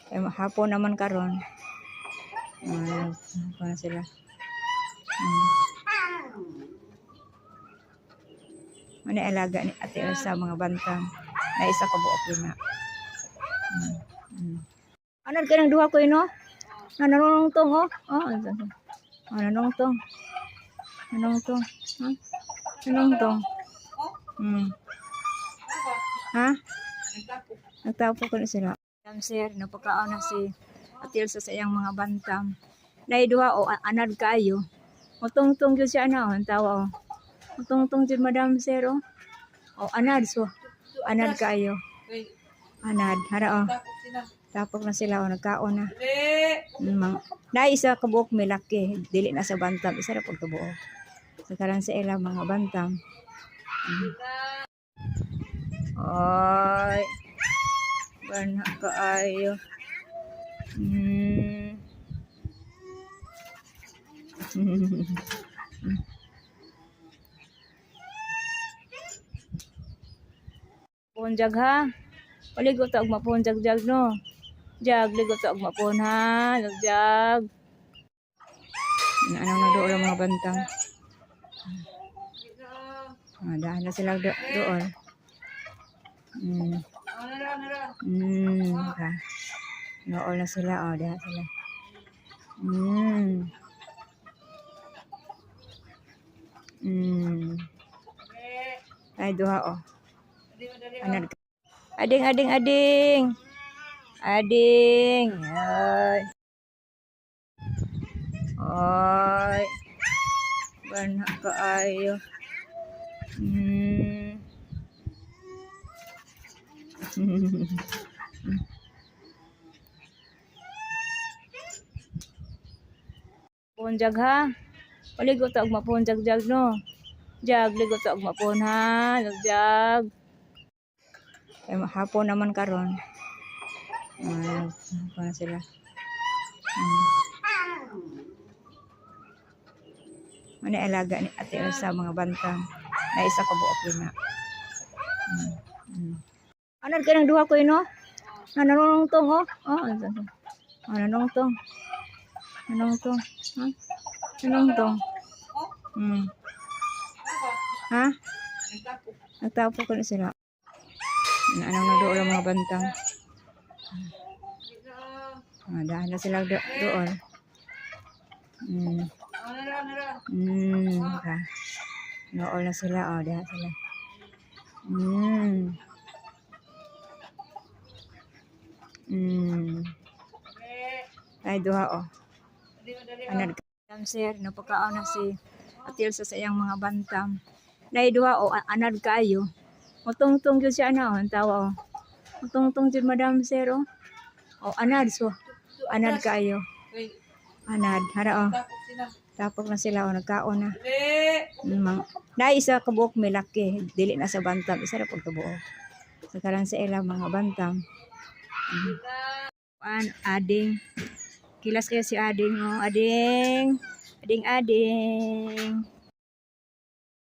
Kaya hapon naman karon. Ano sila? Ano alaga ni Ate Elsa mga bantang. Na isa ka buok na. Ano ka nang duha ko ino? Nanonongtong oh. Nanonongtong. Nanonongtong. Ha? Nanonongtong. Ha? Nagtapo ko na sila. Sir, napakaon na si Ate Elsa sa iyang mga bantam. Naiduha o anad kayo. Mutungtong jud siya na ang tawa. Mutungtong jud Madam Sir o. O anad so. Anad kayo. Anad hara o. Tapok na sila o nagkaon na. Na isa ka buok milaki. Dili na sa bantam. Isa ra pag kabuok. Sa karan sa ila mga bantam. Ay. Bana kaayo. Punjag ha. Paligo ta og mapunjag jag no. Jag ligo ta og mapun ha. Jag. Anong na doon mga bantang. Dahil na sila doon. Nool na sila o. Dahil sila. Ay duha o. Anad. Ading. Ading. Ay. Bana kaayo. Punjag ha. Paligo ta og mapunjag jag no. Jag ligo ta og mapun ha. Jag. Kaya hapon naman karon. Ano sila? Ano alaga ni Ate Elsa mga bantang. Na isa ka buok na. Ano ka nang duha ko ino? Nanonongtong oh. Nanonongtong. Nanonongtong. Ha? Nanonongtong. Ha? Nagtapo ko na sila. Anong na doon mga bantang. Dahil na sila doon. Nool na sila o. Dahil sila. Ay duha o. Anad ka. Sir, napakaon na si Ate Elsa sa iyang mga bantam. Naiduha o anad kayo. Mutungtong jud siya na ang tawa o. Mutungtong jud Madam Sir o. O anad so. Anad kayo. Anad hara o. Tapok na sila o nagkaon na. Na isa ka buok milaki. Dili na sa bantam. Isa ra pag kabuok. Sa karan sa ila mga bantam. Ading. Kilas kayo si Ading o. Ading.